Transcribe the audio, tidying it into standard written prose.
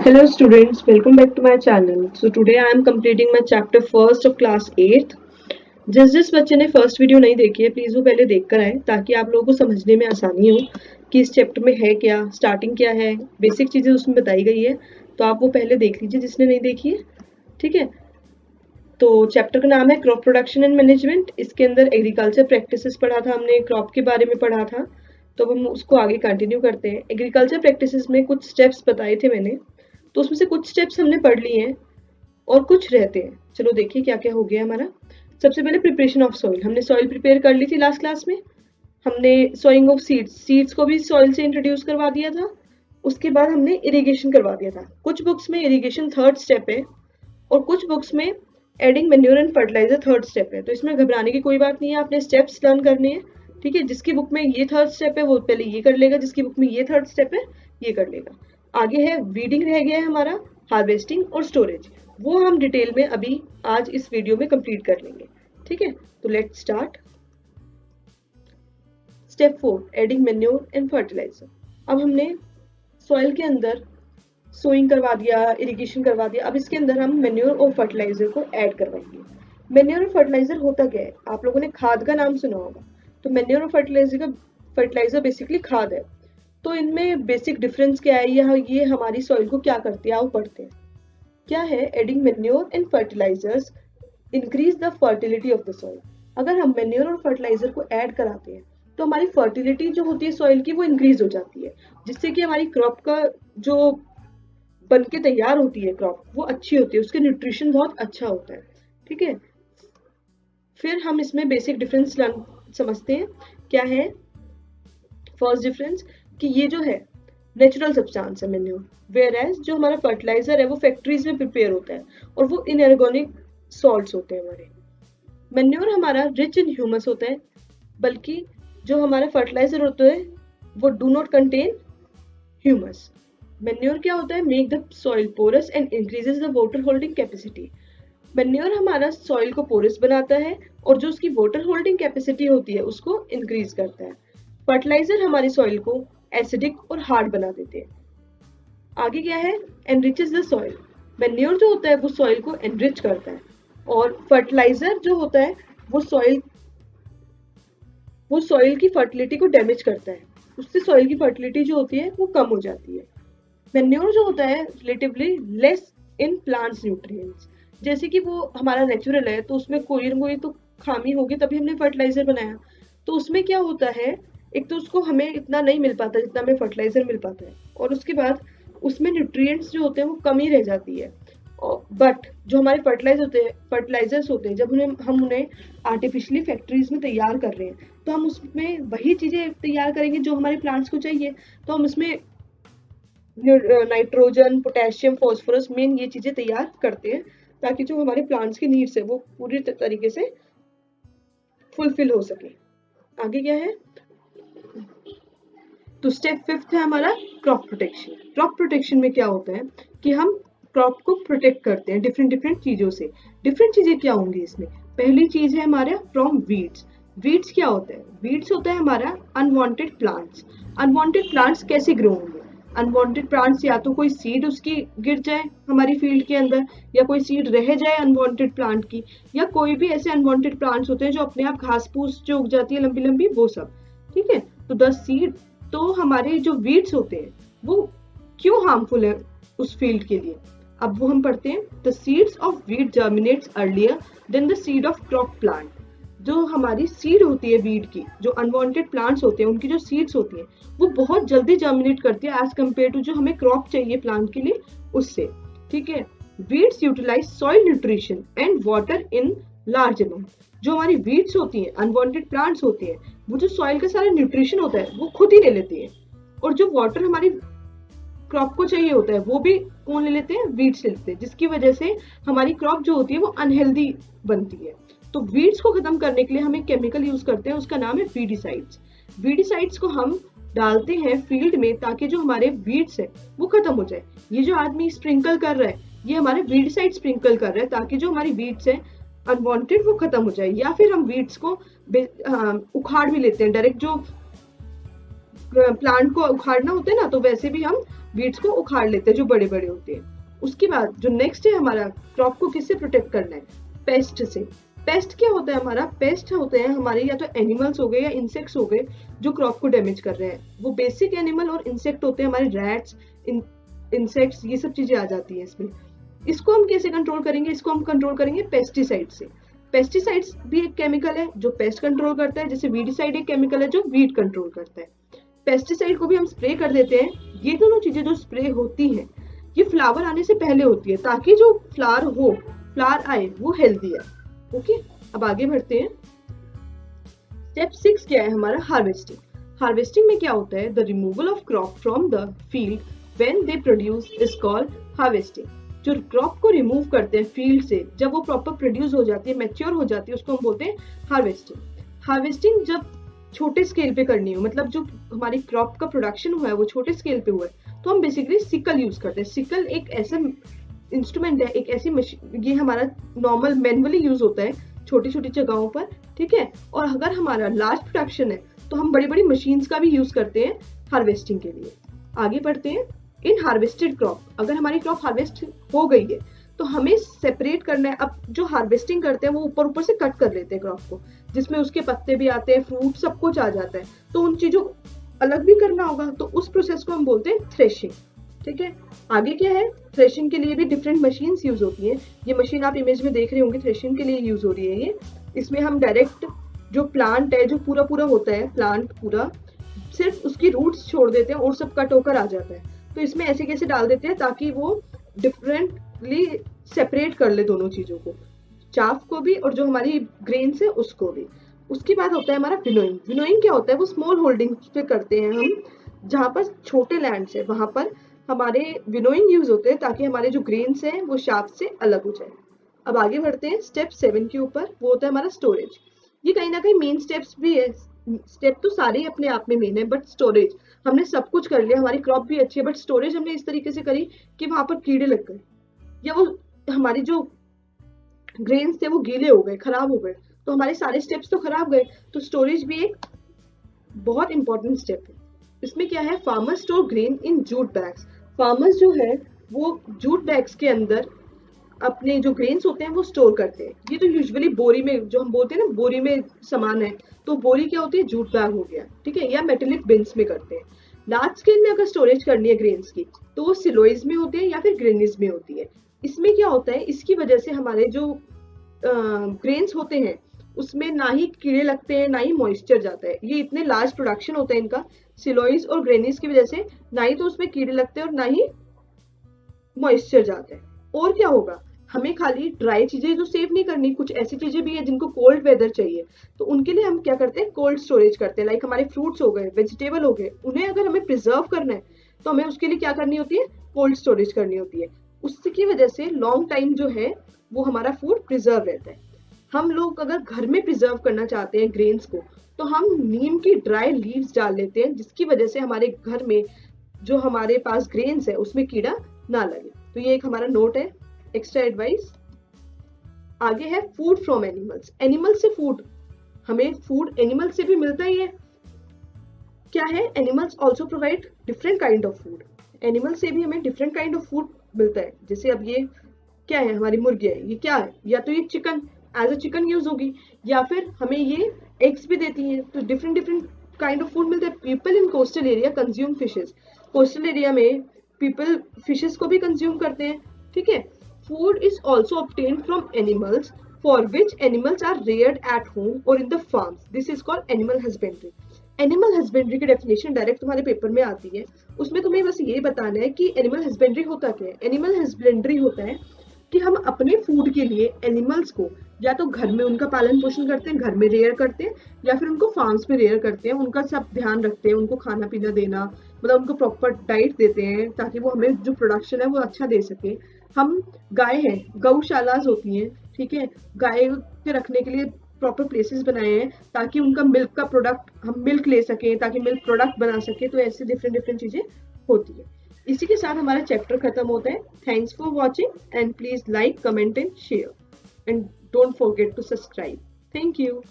Hello students, welcome back to my channel. So today I am completing my chapter first of class 8th. जिस बच्चे ने first video नहीं देखी है please वो पहले देख कर आए ताकि आप लोगों को समझने में आसानी हो कि इस चैप्टर में है क्या, स्टार्टिंग क्या है, बेसिक चीजें उसमें बताई गई है। तो आप वो पहले देख लीजिए जिसने नहीं देखी है, ठीक है। तो चैप्टर का नाम है क्रॉप प्रोडक्शन एंड मैनेजमेंट। इसके अंदर एग्रीकल्चर प्रैक्टिसेस पढ़ा था हमने, क्रॉप के बारे में पढ़ा था। तो हम उसको आगे कंटिन्यू करते हैं। एग्रीकल्चर प्रैक्टिसेस में कुछ स्टेप्स बताए थे मैंने, तो उसमें से कुछ स्टेप्स हमने पढ़ लिए हैं और कुछ रहते हैं। चलो देखिए क्या क्या हो गया हमारा। सबसे पहले प्रिपरेशन ऑफ सॉइल, हमने सॉइल प्रिपेयर कर ली थी लास्ट क्लास में। हमने सोइंग ऑफ सीड्स को भी सॉइल से इंट्रोड्यूस करवा दिया था। उसके बाद हमने इरिगेशन करवा दिया था। कुछ बुक्स में इरिगेशन थर्ड स्टेप है और कुछ बुक्स में adding manure and fertilizer third step है। तो इसमें घबराने की कोई बात नहीं है, आपने स्टेप्स लर्न करने हैं, ठीक है। जिसकी बुक में ये थर्ड स्टेप है वो पहले ये कर लेगा, जिसकी बुक में ये थर्ड स्टेप है ये कर लेगा। आगे है वीडिंग, रह गया है हमारा हार्वेस्टिंग और स्टोरेज। वो हम डिटेल में अभी आज इस वीडियो में कंप्लीट कर लेंगे, ठीक है। तो let's start. Step 4, adding manure and fertilizer. अब हमने सॉइल के अंदर सोइंग करवा दिया, इरिगेशन करवा दिया। अब इसके अंदर हम मैन्योर और फर्टिलाइजर को ऐड करवाएंगे। मैन्योर और फर्टिलाइजर होता क्या है, आप लोगों ने खाद का नाम सुना होगा। तो मैन्योर और फर्टिलाइजर बेसिकली खाद है। तो इनमें बेसिक डिफरेंस क्या है, ये हमारी सॉइल को क्या करती है, आओ पढ़ते हैं। क्या है, adding manure and fertilizers increase the fertility of the soil. अगर हम मैन्योर और फर्टिलाइजर को ऐड कराते हैं तो हमारी फर्टिलिटी जो होती है सॉइल की वो इंक्रीज हो जाती है, जिससे कि हमारी क्रॉप का जो बन के तैयार होती है क्रॉप वो अच्छी होती है, उसके न्यूट्रिशन बहुत अच्छा होता है, ठीक है। फिर हम इसमें बेसिक डिफरेंस समझते हैं। क्या है फर्स्ट डिफरेंस, कि ये जो है नेचुरल सब्सटेंस है मैन्योर, वेयर एज जो हमारा फर्टिलाइजर है वो फैक्ट्रीज में प्रिपेयर होता है और वो इनऑर्गेनिक सॉल्ट्स होते हैं हमारे। मैन्योर हमारा रिच इन ह्यूमस होता है, बल्कि जो हमारा फर्टिलाइजर होता है वो do not contain humus. Manure क्या होता है, make the soil porous and increases the water holding capacity. Manure हमारा सॉइल को पोरस बनाता है और जो उसकी वाटर होल्डिंग कैपेसिटी होती है उसको इंक्रीज करता है। फर्टिलाइजर हमारी सॉइल को एसिडिक और हार्ड बना देते हैं। आगे क्या है, एनरिचेस द सॉइल। मैन्योर जो होता है वो सॉइल को एनरिच करता है और फर्टिलाइजर जो होता है वो सॉइल की फर्टिलिटी को डैमेज करता है, उससे सॉइल की फर्टिलिटी जो होती है वो कम हो जाती है। मैन्योर जो होता है relatively less in plants nutrients, जैसे कि वो हमारा नेचुरल है तो उसमें कोई ना कोई तो खामी होगी तभी हमने फर्टिलाइजर बनाया। तो उसमें क्या होता है, एक तो उसको हमें इतना नहीं मिल पाता जितना हमें फर्टिलाइजर मिल पाता है, और उसके बाद उसमें न्यूट्रिएंट्स जो होते हैं वो कमी रह जाती है। बट जो हमारे फर्टिलाइजर्स होते हैं, जब हम उन्हें आर्टिफिशियली फैक्ट्रीज में तैयार कर रहे हैं तो हम उसमें वही चीजें तैयार करेंगे जो हमारे प्लांट्स को चाहिए। तो हम उसमें नाइट्रोजन, पोटेशियम, फॉस्फोरस, मेन ये चीजें तैयार करते हैं ताकि जो हमारे प्लांट्स की नीड्स है वो पूरी तरीके से फुलफिल हो सके। आगे क्या है, तो स्टेप 5 है हमारा क्रॉप प्रोटेक्शन। क्रॉप प्रोटेक्शन में क्या होता है कि हम क्रॉप को प्रोटेक्ट करते हैं डिफरेंट चीजों से। डिफरेंट चीजें क्या होंगी इसमें, पहली चीज है हमारा फ्रॉम वीड्स। वीड्स क्या होता है, वीड्स होता है हमारा अनवांटेड प्लांट्स। अनवांटेड प्लांट्स कैसे ग्रो होंगे, अनवांटेड प्लांट्स या तो कोई सीड उसकी गिर जाए हमारी फील्ड के अंदर, या कोई सीड रह जाए अनवांटेड प्लांट की, या कोई भी ऐसे अनवांटेड प्लांट्स होते हैं जो अपने आप घास फूस जो उग जाती है लंबी लंबी, वो सब, ठीक है। तो द सीड, तो हमारे जो वीड्स होते हैं वो क्यों हार्मफुल है उस फील्ड के लिए, अब वो हम पढ़ते हैं। The seeds of weed germinates earlier than the seed of crop plant. जो हमारी सीड होती है वीड की, जो अनवांटेड प्लांट्स होते हैं उनकी जो सीड्स होती हैं वो बहुत जल्दी जर्मिनेट करती है एज कम्पेयर टू जो हमें क्रॉप चाहिए प्लांट के लिए उससे, ठीक है। Weeds utilize soil nutrition and water in large amount. जो हमारी वीड्स होती हैं, अनवांटेड प्लांट्स होते हैं, वो जो सॉइल का सारा न्यूट्रिशन होता है वो खुद ही ले लेती है, और जो वाटर हमारी क्रॉप को चाहिए होता है वो भी कौन ले लेते हैं, वीड्स ले लेते हैं, जिसकी वजह से हमारी क्रॉप जो होती है वो अनहेल्दी बनती है। तो वीड्स को खत्म करने के लिए हम एक केमिकल यूज करते हैं, उसका नाम है वीडिसाइड्स। वीडिसाइड्स को हम डालते हैं फील्ड में ताकि जो हमारे वीड्स है वो खत्म हो जाए। ये जो आदमी स्प्रिंकल कर रहा है ये हमारे वीडिसाइड स्प्रिंकल कर रहा है ताकि जो हमारी वीड्स है अनवांटेड वो खत्म हो जाए। या फिर हम वीड्स को उखाड़ भी लेते हैं डायरेक्ट, जो प्लांट को उखाड़ना होता है ना, तो वैसे भी हम वीड्स को उखाड़ लेते हैं जो बड़े बड़े होते हैं। उसके बाद जो नेक्स्ट है हमारा, क्रॉप को किससे प्रोटेक्ट करना है? पेस्ट से। पेस्ट क्या होता है हमारा? पेस्ट होते हैं हमारे या तो एनिमल्स हो गए या इंसेक्ट्स हो गए जो क्रॉप को डैमेज कर रहे हैं। वो बेसिक एनिमल और इंसेक्ट होते हैं हमारे, रैट्स, इंसेक्ट्स, ये सब चीजें आ जाती है इसमें। इसको हम कैसे कंट्रोल करेंगे? इसको हम कंट्रोल करेंगे पेस्टिसाइड से। पेस्टिसाइड्स भी एक केमिकल है जो पेस्ट कंट्रोल करता है, जैसे वीडिसाइड एक केमिकल है जो वीड कंट्रोल करता है। पेस्टिसाइड को भी हम स्प्रे कर देते हैं। ये दोनों चीजें जो स्प्रे होती हैं ये फ्लावर आने से पहले होती है, ताकि जो फ्लावर आए वो हेल्दी है। ओके, अब आगे बढ़ते हैं। स्टेप 6 क्या है हमारा? हार्वेस्टिंग। हार्वेस्टिंग में क्या होता है? The removal of crop from the field when they produce is called harvesting. जो क्रॉप को रिमूव करते हैं फील्ड से, जब वो प्रॉपर प्रोड्यूस हो जाती है, मैच्योर हो जाती है, उसको हम बोलते हैं हार्वेस्टिंग। हार्वेस्टिंग जब छोटे स्केल पे करनी हो, मतलब जो हमारी क्रॉप का प्रोडक्शन हुआ है वो छोटे स्केल पे हुआ है, तो हम बेसिकली सिकल यूज करते हैं। सिकल एक ऐसा इंस्ट्रूमेंट है, एक ऐसी मशीन, ये हमारा नॉर्मल मैनुअली यूज होता है छोटी छोटी जगहों पर, ठीक है। और अगर हमारा लार्ज प्रोडक्शन है तो हम बड़ी बड़ी मशीन्स का भी यूज करते हैं हार्वेस्टिंग के लिए। आगे बढ़ते हैं। इन हार्वेस्टेड क्रॉप, अगर हमारी क्रॉप हार्वेस्ट हो गई है तो हमें सेपरेट करना है। अब जो हार्वेस्टिंग करते हैं वो ऊपर ऊपर से कट कर लेते हैं क्रॉप को, जिसमें उसके पत्ते भी आते हैं, फ्रूट सब कुछ आ जाता है, तो उन चीजों को अलग भी करना होगा, तो उस प्रोसेस को हम बोलते हैं थ्रेशिंग, ठीक है। आगे क्या है? थ्रेशिंग के लिए भी डिफरेंट मशीन्स यूज होती हैं। ये मशीन आप इमेज में देख रहे होंगे, थ्रेशिंग के लिए यूज हो रही है ये। इसमें हम डायरेक्ट जो प्लांट है, जो पूरा पूरा होता है प्लांट पूरा, सिर्फ उसकी रूट्स छोड़ देते हैं और सब कट होकर आ जाता है। तो इसमें ऐसे कैसे डाल देते हैं ताकि वो डिफरेंटली सेपरेट कर ले दोनों चीजों को, चाफ को भी और जो हमारी ग्रेन्स है उसको भी। उसके बाद होता है हमारा विनोइंग। विनोइंग क्या होता है? वो स्मॉल होल्डिंग पे करते हैं हम, जहाँ पर छोटे लैंड्स है वहां पर हमारे विनोइंग यूज होते हैं, ताकि हमारे जो ग्रेन्स हैं वो शाफ्ट से अलग हो जाए। अब आगे बढ़ते हैं स्टेप 7 के ऊपर, वो होता है हमारा स्टोरेज। ये कहीं ना कहीं मेन स्टेप्स भी है। स्टेप तो सारे ही अपने आप में मेन है, बट स्टोरेज, हमने सब कुछ कर लिया, हमारी क्रॉप भी अच्छी है, बट स्टोरेज हमने इस तरीके से करी कि वहां पर कीड़े लग गए, या वो हमारी जो ग्रेन्स थे वो गीले हो गए, खराब हो गए, तो हमारे सारे स्टेप्स तो खराब गए। तो स्टोरेज भी एक बहुत इंपॉर्टेंट स्टेप है। इसमें क्या है? Farmers store grain in jute bags. Farmers जो है वो जूट बैग्स के अंदर अपने जो ग्रेन्स होते हैं वो स्टोर करते हैं। ये तो यूजुअली बोरी में, जो हम बोलते हैं ना बोरी में सामान है, तो बोरी क्या होती है? जूट बैग हो गया, ठीक है, या मेटेलिक बिन्स में करते हैं। लार्ज स्केल में अगर स्टोरेज करनी है ग्रेन्स की, तो वो सिलोइज में होती है या फिर ग्रेनिज में होती है। इसमें क्या होता है? इसकी वजह से हमारे जो ग्रेन्स होते हैं उसमें ना ही कीड़े लगते हैं, ना ही मॉइस्चर जाता है। ये इतने लार्ज प्रोडक्शन होता है इनका, सिलोइज और ग्रेनिज की वजह से ना ही तो उसमें कीड़े लगते हैं और ना ही मॉइस्चर जाता है। और क्या होगा? हमें खाली ड्राई चीजें तो सेव नहीं करनी, कुछ ऐसी चीजें भी है जिनको कोल्ड वेदर चाहिए, तो उनके लिए हम क्या करते हैं? कोल्ड स्टोरेज करते हैं। लाइक हमारे फ्रूट्स हो गए, वेजिटेबल हो गए, उन्हें अगर हमें प्रिजर्व करना है तो हमें उसके लिए क्या करनी होती है? कोल्ड स्टोरेज करनी होती है। उसकी वजह से लॉन्ग टाइम जो है वो हमारा फूड प्रिजर्व रहता है। हम लोग अगर घर में प्रिजर्व करना चाहते हैं ग्रेन्स को, तो हम नीम की ड्राई लीव्स डाल लेते हैं, जिसकी वजह से हमारे घर में जो हमारे पास ग्रेन्स है उसमें कीड़ा ना लगे। तो ये एक हमारा नोट है, एक्स्ट्रा एडवाइस। आगे है फूड फ्रॉम एनिमल्स। एनिमल से फूड, हमें फूड एनिमल से भी मिलता ही है। क्या है? Animals also provide different kind of food. Animal से भी हमें डिफरेंट काइंड ऑफ फूड मिलता है। जैसे अब ये क्या है? हमारी मुर्गी है, ये क्या है? या तो ये chicken, as a chicken use होगी, या फिर हमें ये एग्स भी देती है। तो different different kind of food मिलता है। People in coastal area consume fishes. Coastal area में पीपल फिशेज को भी कंज्यूम करते हैं, ठीक है। Food is also obtained from animals for which animals are reared at home और in the farms. This is called animal husbandry. Animal husbandry की definition direct तुम्हारे पेपर में आती है। उसमें तुम्हें बस ये बताना है कि एनिमल हस्बेंड्री होता क्या है। एनिमल हस्बेंड्री होता है कि हम अपने फूड के लिए एनिमल्स को या तो घर में उनका पालन पोषण करते हैं, घर में रेयर करते हैं, या फिर उनको फार्म्स में रेयर करते हैं, उनका सब ध्यान रखते हैं, उनको खाना पीना देना, मतलब उनको प्रॉपर डाइट देते हैं ताकि वो हमें जो प्रोडक्शन है वो अच्छा दे सके। हम गाय हैं, गौशालाज होती हैं, ठीक है, गाय के रखने के लिए प्रॉपर प्लेसेस बनाए हैं ताकि उनका मिल्क का प्रोडक्ट हम मिल्क ले सकें, ताकि मिल्क प्रोडक्ट बना सके। तो ऐसे डिफरेंट डिफरेंट चीजें होती है। इसी के साथ हमारा चैप्टर खत्म होता है। Thanks for watching and please like, comment and share and don't forget to subscribe. Thank you.